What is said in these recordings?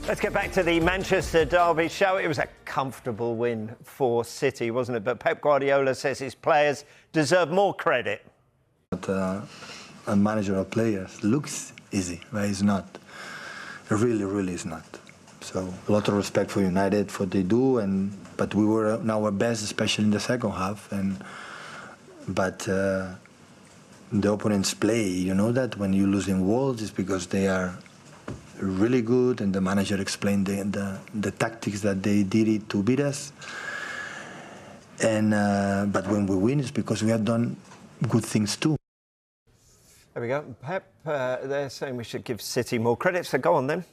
Let's get back to the Manchester derby show. It was a comfortable win for City, wasn't it? But Pep Guardiola says his players deserve more credit. But a manager of players looks easy, but it's not. It really is not. So a lot of respect for United, for what they do, but we were at our best, especially in the second half. But the opponents play, you know that when you lose in Wolves, it's because they are really good, and the manager explained the tactics that they did it to beat us. But when we win, it's because we have done good things too. There we go. Pep, they're saying we should give City more credit, so go on then.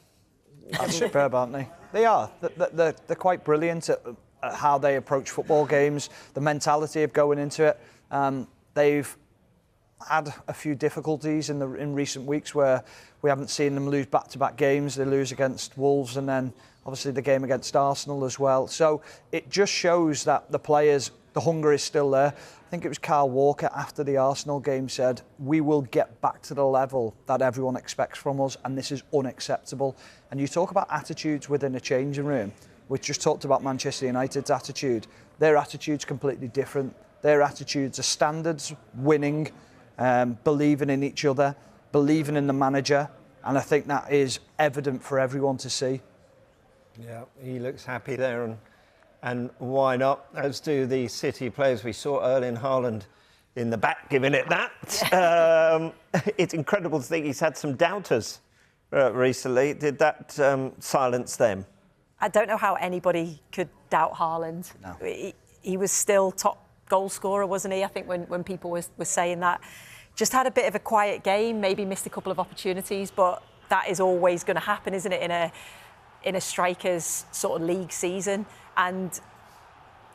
That's superb, aren't they? They are. They're quite brilliant at how they approach football games, the mentality of going into it. They've had a few difficulties in recent weeks where we haven't seen them lose back-to-back games. They lose against Wolves and then obviously the game against Arsenal as well. So it just shows that the players, the hunger is still there. I think it was Kyle Walker after the Arsenal game said, we will get back to the level that everyone expects from us, and this is unacceptable. And you talk about attitudes within a changing room. We just talked about Manchester United's attitude. Their attitude's completely different. Their attitudes are standards, winning, believing in each other, believing in the manager, and I think that is evident for everyone to see. Yeah, he looks happy there, and why not? As do the City players. We saw Erling Haaland in the back giving it that. It's incredible to think he's had some doubters recently. Did that silence them? I don't know how anybody could doubt Haaland. No. He was still top goal scorer, wasn't he? I think when people were saying that. Just had a bit of a quiet game, maybe missed a couple of opportunities, but that is always going to happen, isn't it, in a striker's sort of league season. And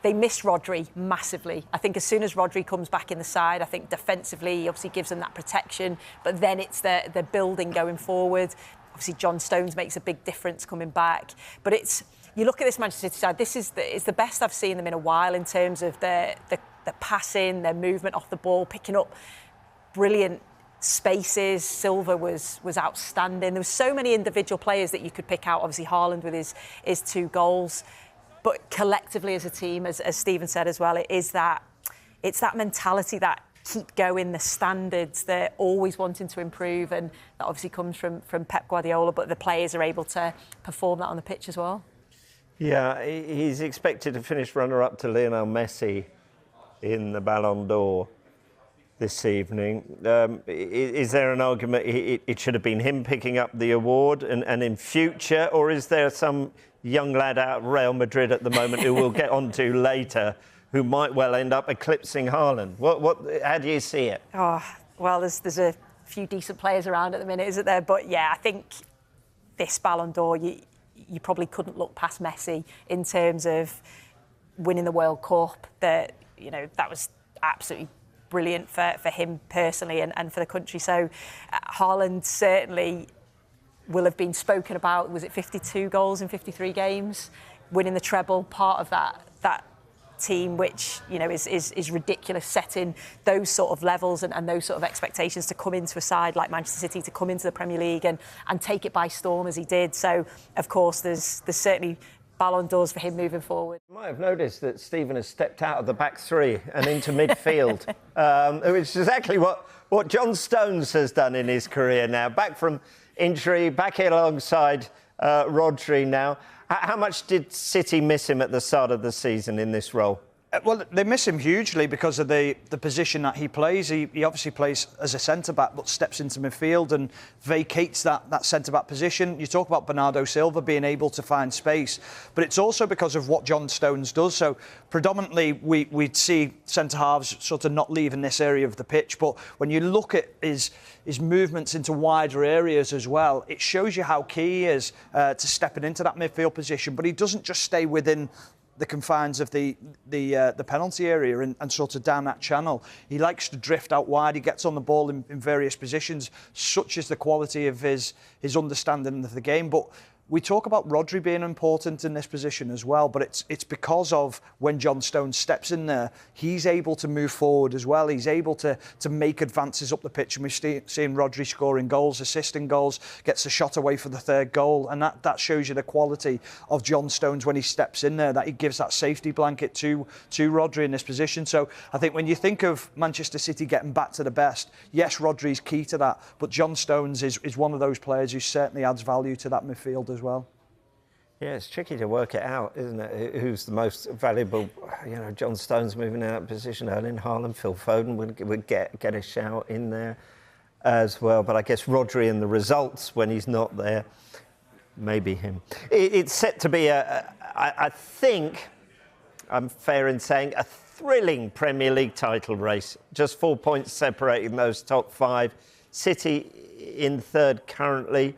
they missed Rodri massively. I think as soon as Rodri comes back in the side, I think defensively he obviously gives them that protection, but then it's the building going forward. Obviously John Stones makes a big difference coming back. But you look at this Manchester City side, it's the best I've seen them in a while in terms of the passing, their movement off the ball, picking up brilliant spaces. Silva was outstanding. There were so many individual players that you could pick out. Obviously Haaland with his 2 goals. But collectively as a team, as Stephen said as well, it's that mentality, that keep going, the standards, they're always wanting to improve, and that obviously comes from Pep Guardiola, but the players are able to perform that on the pitch as well. Yeah, he's expected to finish runner-up to Lionel Messi in the Ballon d'Or this evening. Is there an argument it should have been him picking up the award and in future, or is there some young lad out of Real Madrid at the moment who we'll get onto later who might well end up eclipsing Haaland? How do you see it? Oh, well, there's a few decent players around at the minute, isn't there? But yeah, I think this Ballon d'Or, you probably couldn't look past Messi in terms of winning the World Cup. That was absolutely brilliant for him personally and for the country. So Haaland certainly will have been spoken about. Was it 52 goals in 53 games? Winning the treble, part of that team, which is ridiculous, setting those sort of levels and those sort of expectations to come into a side like Manchester City, to come into the Premier League and take it by storm as he did. So of course there's certainly Ballon d'Ors for him moving forward. You might have noticed that Stephen has stepped out of the back 3 and into midfield, which is exactly what John Stones has done in his career now. Back from injury, back here alongside Rodri now. How much did City miss him at the start of the season in this role? Well, they miss him hugely because of the position that he plays. He obviously plays as a centre-back, but steps into midfield and vacates that centre-back position. You talk about Bernardo Silva being able to find space, but it's also because of what John Stones does. So predominantly, we'd see centre-halves sort of not leaving this area of the pitch, but when you look at his movements into wider areas as well, it shows you how key he is to stepping into that midfield position. But he doesn't just stay within the confines of the penalty area and sort of down that channel. He likes to drift out wide. He gets on the ball in various positions. Such is the quality of his understanding of the game. But we talk about Rodri being important in this position as well, but it's because of when John Stones steps in there, he's able to move forward as well. He's able to make advances up the pitch, and we've seen Rodri scoring goals, assisting goals, gets a shot away for the third goal, and that shows you the quality of John Stones when he steps in there, that he gives that safety blanket to Rodri in this position. So I think when you think of Manchester City getting back to the best, yes, Rodri's key to that, but John Stones is one of those players who certainly adds value to that midfield as well. Yeah, it's tricky to work it out, isn't it? Who's the most valuable? You know, John Stones moving out of position, Erling Haaland, Phil Foden would get a shout in there as well. But I guess Rodri and the results when he's not there, maybe him. It's set to be I think I'm fair in saying, a thrilling Premier League title race. Just 4 points separating those top five. City in third currently.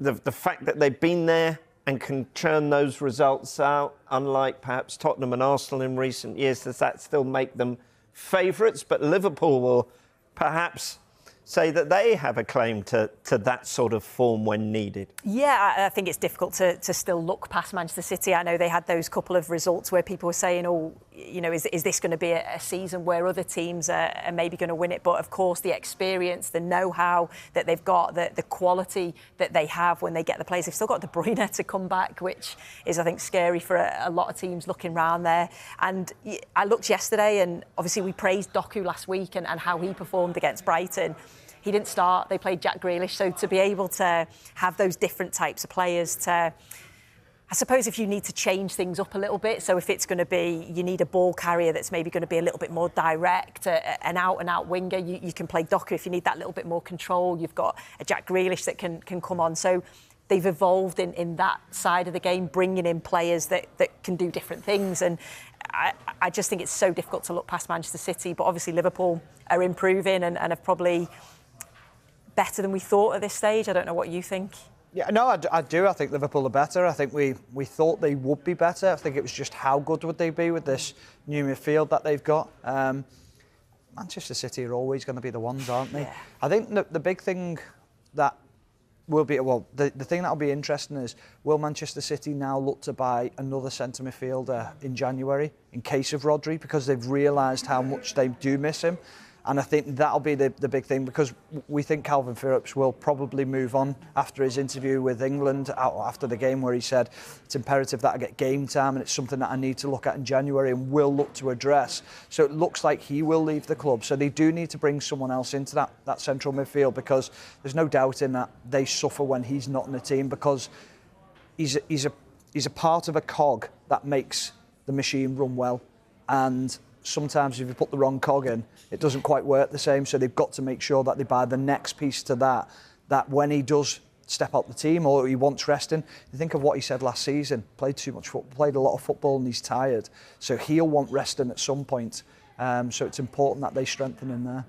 The fact that they've been there and can churn those results out, unlike perhaps Tottenham and Arsenal in recent years, does that still make them favourites? But Liverpool will perhaps say that they have a claim to that sort of form when needed. Yeah, I think it's difficult to still look past Manchester City. I know they had those couple of results where people were saying, oh, you know, is this going to be a season where other teams are maybe going to win it? But of course, the experience, the know-how that they've got, the quality that they have when they get the players. They've still got De Bruyne to come back, which is, I think, scary for a lot of teams looking round there. And I looked yesterday, and obviously we praised Doku last week and how he performed against Brighton. He didn't start, they played Jack Grealish, so to be able to have those different types of players I suppose if you need to change things up a little bit, so if it's going to be, you need a ball carrier that's maybe going to be a little bit more direct, an out-and-out winger, you can play Doku. If you need that little bit more control, you've got a Jack Grealish that can come on. So they've evolved in that side of the game, bringing in players that can do different things. And I just think it's so difficult to look past Manchester City, but obviously Liverpool are improving and have probably better than we thought at this stage. I don't know what you think. Yeah, no, I do. I think Liverpool are better. I think we thought they would be better. I think it was just how good would they be with this new midfield that they've got. Manchester City are always going to be the ones, aren't they? Yeah. I think the big thing that will be, well, the thing that will be interesting is, will Manchester City now look to buy another centre midfielder in January in case of Rodri, because they've realised how much they do miss him. And I think that'll be the big thing, because we think Calvin Phillips will probably move on after his interview with England, after the game, where he said it's imperative that I get game time and it's something that I need to look at in January and will look to address. So it looks like he will leave the club. So they do need to bring someone else into that central midfield, because there's no doubt in that they suffer when he's not in the team, because he's a part of a cog that makes the machine run well. And sometimes if you put the wrong cog in, it doesn't quite work the same. So they've got to make sure that they buy the next piece to that when he does step out the team or he wants resting. You think of what he said last season, played too much football, played a lot of football and he's tired. So he'll want resting at some point. So it's important that they strengthen in there.